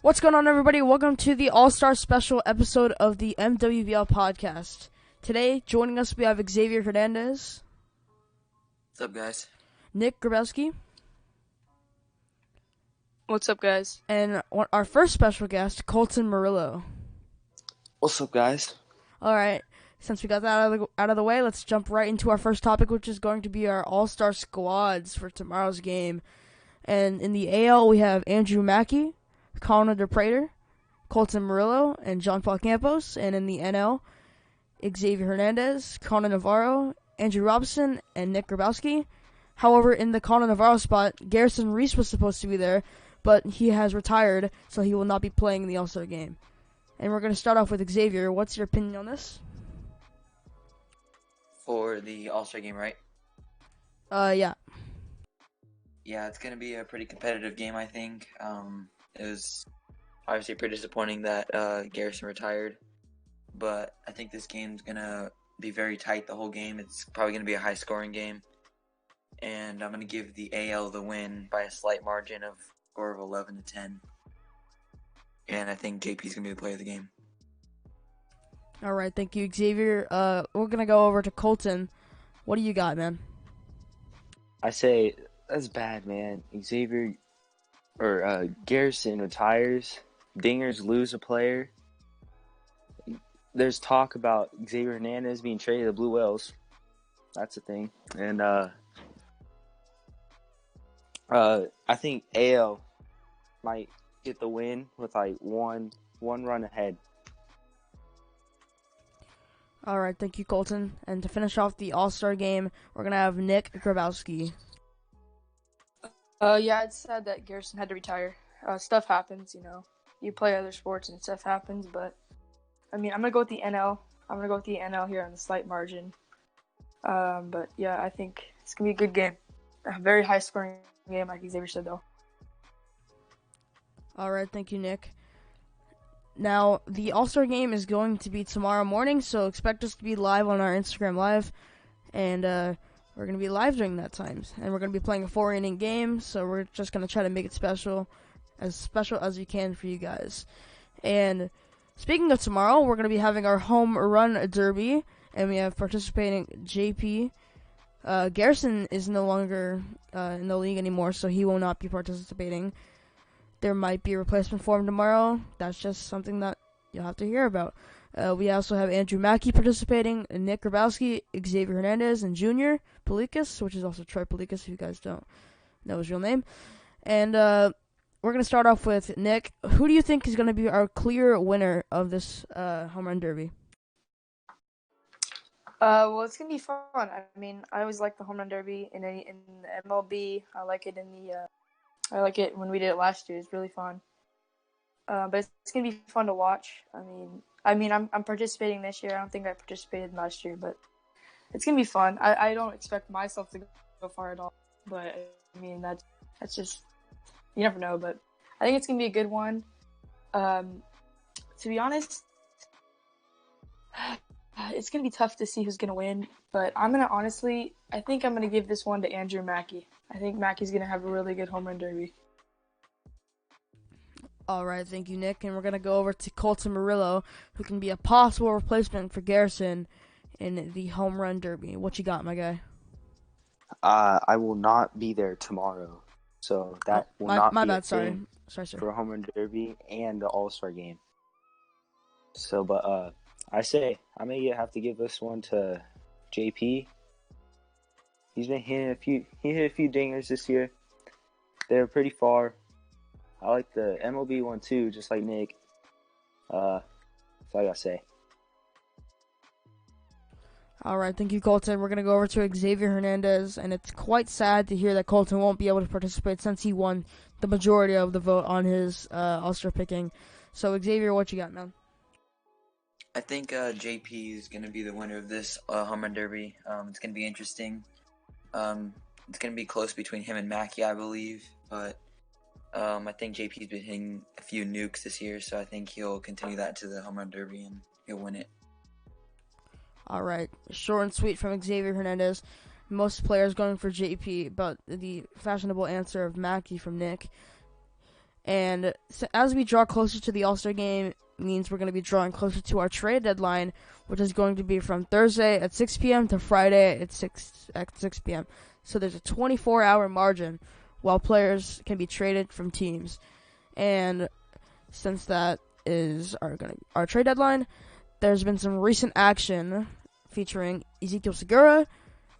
What's going on, everybody? Welcome to the All-Star special episode of the MWBL podcast. Today, joining us, we have Xavier Hernandez. What's up, guys? Nick Grabowski. What's up, guys? And our first special guest, Colton Murillo. What's up, guys? All right, since we got that out of the way, let's jump right into our first topic, which is going to be our All-Star squads for tomorrow's game. And in the AL, we have Andrew Mackey, Colin DePrater, Colton Murillo, and John Paul Campos. And in the NL, Xavier Hernandez, Connor Navarro, Andrew Robinson, and Nick Grabowski. However, in the Connor Navarro spot, Garrison Reese was supposed to be there, but he has retired, so he will not be playing in the All-Star game. And we're going to start off with Xavier. What's your opinion on this? For the All-Star game, right? Yeah. Yeah, it's going to be a pretty competitive game, I think. It was obviously pretty disappointing that Garrison retired, but I think this game's going to be very tight the whole game. It's probably going to be a high-scoring game, and I'm going to give the AL the win by a slight margin of score of 11-10, and I think JP's going to be the player of the game. All right, thank you, Xavier. We're going to go over to Colton. What do you got, man? I say, that's bad, man. Garrison retires. Dingers lose a player. There's talk about Xavier Hernandez being traded to the Blue Whales. That's a thing. And I think AL might get the win with like one run ahead. All right, thank you, Colton. And to finish off the All-Star game, we're going to have Nick Grabowski. Yeah, it's sad that Garrison had to retire. Stuff happens, you know. You play other sports and stuff happens, but I mean, I'm gonna go with the NL. I'm gonna go with the NL here on the slight margin. But yeah, I think it's gonna be a good game. A very high-scoring game, like Xavier said, though. All right, thank you, Nick. Now, the All-Star game is going to be tomorrow morning, so expect us to be live on our Instagram Live, and we're going to be live during that time. And we're going to be playing a 4-inning game, so we're just going to try to make it special as we can for you guys. And speaking of tomorrow, we're going to be having our home run derby, and we have participating JP. Garrison is no longer in the league anymore, so he will not be participating. There might be a replacement for him tomorrow. That's just something that you'll have to hear about. We also have Andrew Mackey participating, Nick Grabowski, Xavier Hernandez, and Junior Pelikas, which is also Troy Pelikas, if you guys don't know his real name. And we're going to start off with Nick. Who do you think is going to be our clear winner of this home run derby? Well, it's gonna be fun. I mean, I always like the home run derby in the MLB. I like it I like it when we did it last year. It's really fun. But it's gonna be fun to watch. I mean, I'm participating this year. I don't think I participated last year, but it's gonna be fun. I don't expect myself to go far at all, but I mean that's just, you never know. But I think it's gonna be a good one. To be honest, it's gonna be tough to see who's gonna win. But I think I'm gonna give this one to Andrew Mackey. I think Mackey's gonna have a really good home run derby. All right, thank you, Nick. And we're going to go over to Colton Murillo, who can be a possible replacement for Garrison in the home run derby. What you got, my guy? I will not be there tomorrow, so that will not be bad. a Sorry, thing sir. for a home run derby and the All-Star game. So, but I say I may have to give this one to JP. He's been hitting he hit a few dingers this year. They're pretty far. I like the MLB one too, just like Nick. That's all I gotta say. All right, thank you, Colton. We're going to go over to Xavier Hernandez, and it's quite sad to hear that Colton won't be able to participate since he won the majority of the vote on his All-Star picking. So, Xavier, what you got, man? I think JP is going to be the winner of this home run derby. It's going to be interesting. It's going to be close between him and Mackey, I believe, but I think JP's been hitting a few nukes this year, so I think he'll continue that to the home run derby and he'll win it. All right, short and sweet from Xavier Hernandez. Most players going for JP, but the fashionable answer of Mackey from Nick. And so as we draw closer to the All-Star game, means we're going to be drawing closer to our trade deadline, which is going to be from Thursday at 6 p.m. to Friday at 6 p.m. So there's a 24-hour margin while players can be traded from teams. And since that is our trade deadline, there's been some recent action featuring Ezekiel Segura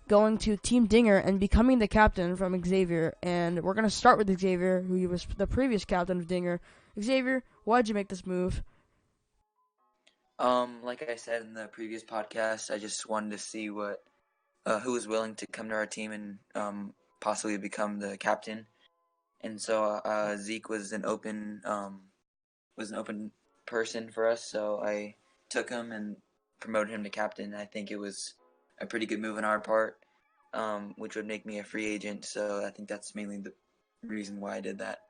going to Team Dinger and becoming the captain from Xavier. And we're going to start with Xavier, who was the previous captain of Dinger. Xavier, why did you make this move? Like I said in the previous podcast, I just wanted to see who was willing to come to our team and possibly become the captain. And so Zeke was an open person for us, so I took him and promoted him to captain. I think it was a pretty good move on our part, which would make me a free agent. So I think that's mainly the reason why I did that.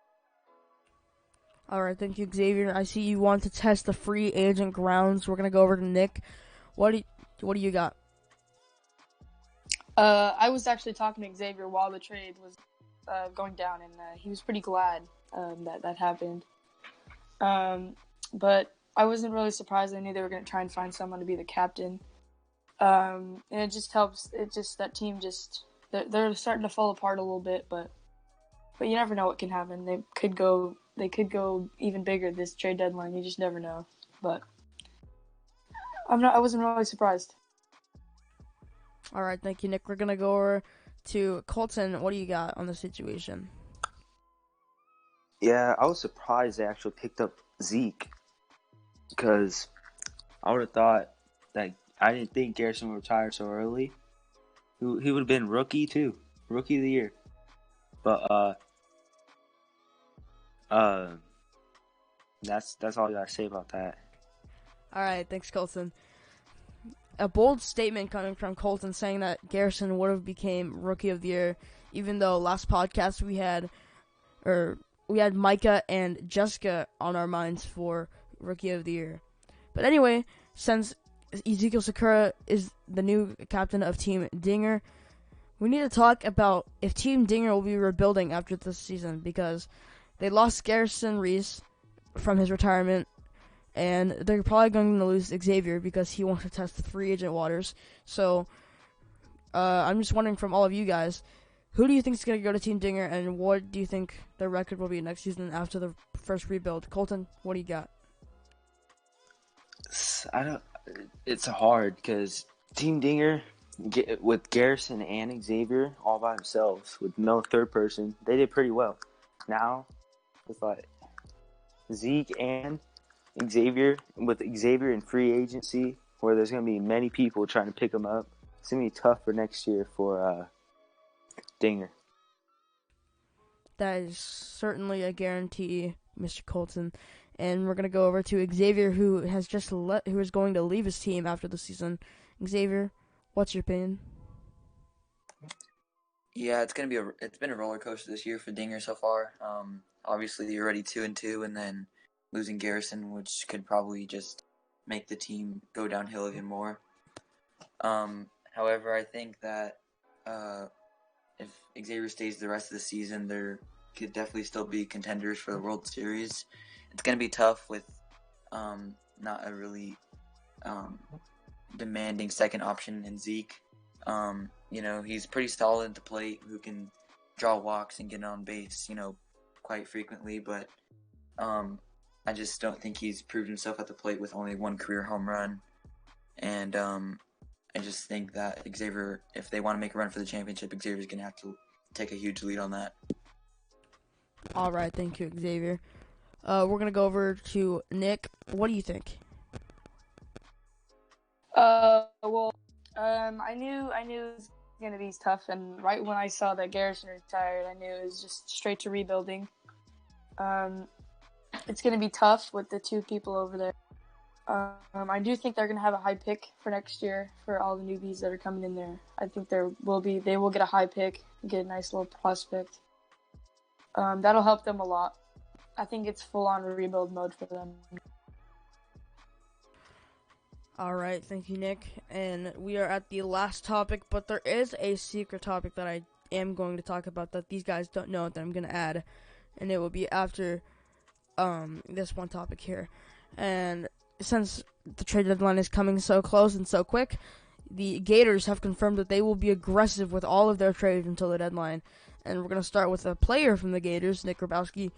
All right, thank you, Xavier. I see you want to test the free agent grounds. We're gonna go over to Nick. What do you got? I was actually talking to Xavier while the trade was going down, and he was pretty glad that happened. But I wasn't really surprised. I knew they were going to try and find someone to be the captain. And it just helps. That team they're starting to fall apart a little bit, but you never know what can happen. They could go even bigger this trade deadline. You just never know. But I wasn't really surprised. All right, thank you, Nick. We're gonna go over to Colton. What do you got on the situation? Yeah, I was surprised they actually picked up Zeke because I would have thought that I didn't think Garrison would retire so early. He would have been rookie of the year. But that's all I gotta say about that. All right, thanks, Colton. A bold statement coming from Colton saying that Garrison would have became Rookie of the Year, even though last podcast we had Micah and Jessica on our minds for Rookie of the Year. But anyway, since Ezekiel Sakura is the new captain of Team Dinger, we need to talk about if Team Dinger will be rebuilding after this season, because they lost Garrison Reese from his retirement, and they're probably going to lose Xavier because he wants to test the free agent waters. So I'm just wondering from all of you guys, who do you think is going to go to Team Dinger, and what do you think their record will be next season after the first rebuild? Colton, what do you got? It's hard because Team Dinger, with Garrison and Xavier all by themselves, with no third person, they did pretty well. Now, it's like Zeke and Xavier, with Xavier in free agency, where there's going to be many people trying to pick him up, it's going to be tough for next year for Dinger. That is certainly a guarantee, Mr. Colton. And we're going to go over to Xavier, who is going to leave his team after the season. Xavier, what's your opinion? Yeah, it's been a roller coaster this year for Dinger so far. Obviously you're already 2-2, and then losing Garrison, which could probably just make the team go downhill even more. However, I think that if Xavier stays the rest of the season, there could definitely still be contenders for the World Series. It's going to be tough with not a really demanding second option in Zeke. He's pretty solid at the plate, who can draw walks and get on base, quite frequently, but I just don't think he's proved himself at the plate with only one career home run. And I just think that Xavier, if they want to make a run for the championship, Xavier's going to have to take a huge lead on that. All right, thank you, Xavier. We're going to go over to Nick. What do you think? I knew it was going to be tough, and right when I saw that Garrison retired, I knew it was just straight to rebuilding. It's going to be tough with the two people over there. I do think they're going to have a high pick for next year for all the newbies that are coming in there. I think they will get a high pick, get a nice little prospect. That'll help them a lot. I think it's full-on rebuild mode for them. All right, thank you, Nick. And we are at the last topic, but there is a secret topic that I am going to talk about that these guys don't know that I'm going to add. And it will be after this one topic here. And since the trade deadline is coming so close and so quick, the Gators have confirmed that they will be aggressive with all of their trades until the deadline. And we're going to start with a player from the Gators, Nick Grabowski.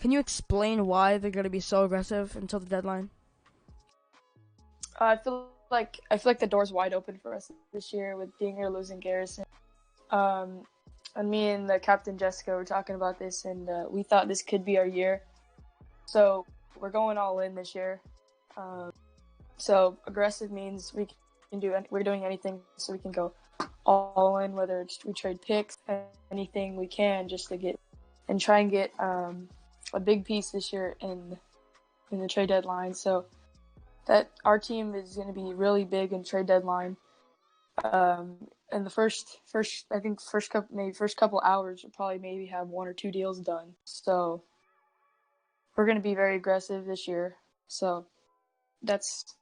Can you explain why they're going to be so aggressive until the deadline? I feel like the door's wide open for us this year with Dinger losing Garrison. And me and the captain Jessica were talking about this, and we thought this could be our year. So we're going all in this year. So aggressive means we're doing anything so we can go all in, whether it's we trade picks, anything we can just to get and try and get a big piece this year in the trade deadline. So that our team is going to be really big in trade deadline. And the first couple hours, we'll probably maybe have 1 or 2 deals done. So we're going to be very aggressive this year. So that's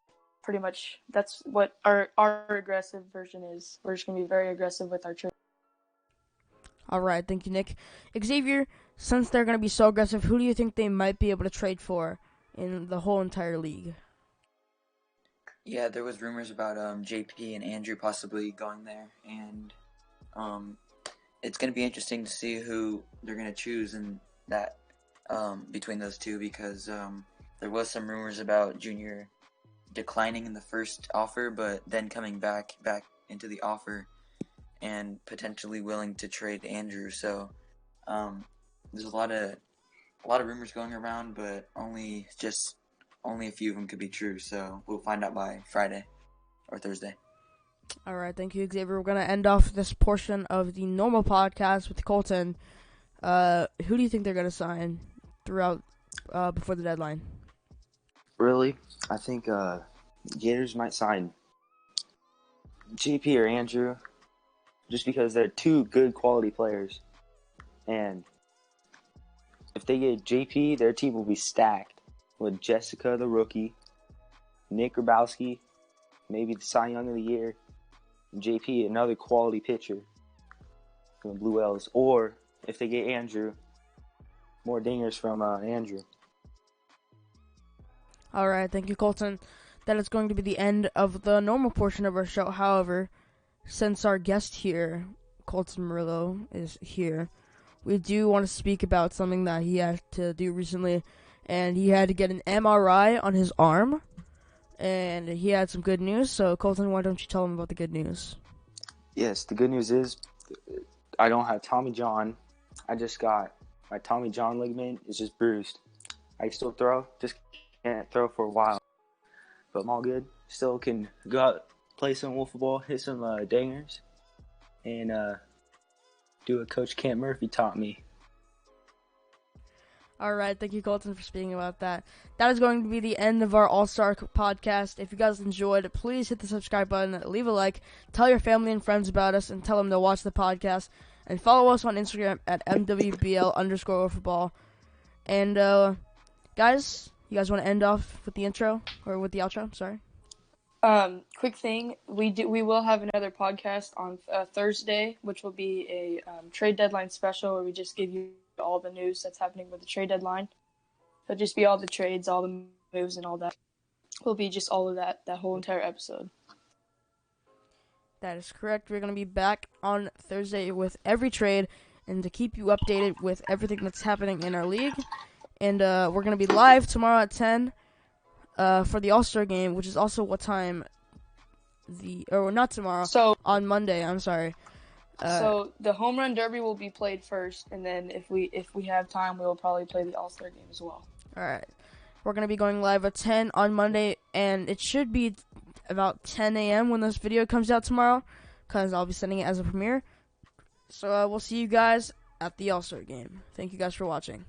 what our aggressive version is. We're just going to be very aggressive with our trade. All right, thank you, Nick. Xavier, since they're going to be so aggressive, who do you think they might be able to trade for in the whole entire league? Yeah, there was rumors about JP and Andrew possibly going there, and it's going to be interesting to see who they're going to choose in that between those two, because there was some rumors about Junior declining in the first offer, but then coming back into the offer and potentially willing to trade Andrew. So there's a lot of rumors going around, but only a few of them could be true. So we'll find out by Friday or Thursday. All right, thank you, Xavier. We're going to end off this portion of the normal podcast with Colton. Who do you think they're going to sign throughout before the deadline? Really? I think Gators might sign JP or Andrew just because they're two good quality players. And if they get JP, their team will be stacked with Jessica, the rookie, Nick Grabowski, maybe the Cy Young of the Year, and JP, another quality pitcher from the Blue Whales. Or if they get Andrew, more dingers from Andrew. All right, thank you, Colton. That is going to be the end of the normal portion of our show. However, since our guest here, Colton Murillo, is here, we do want to speak about something that he had to do recently, and he had to get an MRI on his arm, and he had some good news. So, Colton, why don't you tell him about the good news? Yes, the good news is I don't have Tommy John. I just got my Tommy John ligament is just bruised. I can still throw, just can't throw for a while. But I'm all good. Still can go out, play some wiffle ball, hit some dingers, and do what Coach Kent Murphy taught me. All right, thank you, Colton, for speaking about that. That is going to be the end of our All-Star podcast. If you guys enjoyed, please hit the subscribe button, leave a like, tell your family and friends about us, and tell them to watch the podcast. And follow us on Instagram at MWBL_football. And, guys, you guys want to end off with the intro, or with the outro? Sorry. Quick thing, we will have another podcast on Thursday, which will be a trade deadline special where we just give you all the news that's happening with the trade deadline. It'll just be all the trades, all the moves, and all that. Will be just all of that whole entire episode. That is correct. We're going to be back on Thursday with every trade and to keep you updated with everything that's happening in our league. And we're going to be live tomorrow at 10 for the All-Star game, which is also what time not tomorrow, on Monday, I'm sorry. So the home run derby will be played first, and then if we have time, we'll probably play the All-Star game as well. All right. We're going to be going live at 10 on Monday, and it should be about 10 a.m. when this video comes out tomorrow, because I'll be sending it as a premiere. So we'll see you guys at the All-Star game. Thank you guys for watching.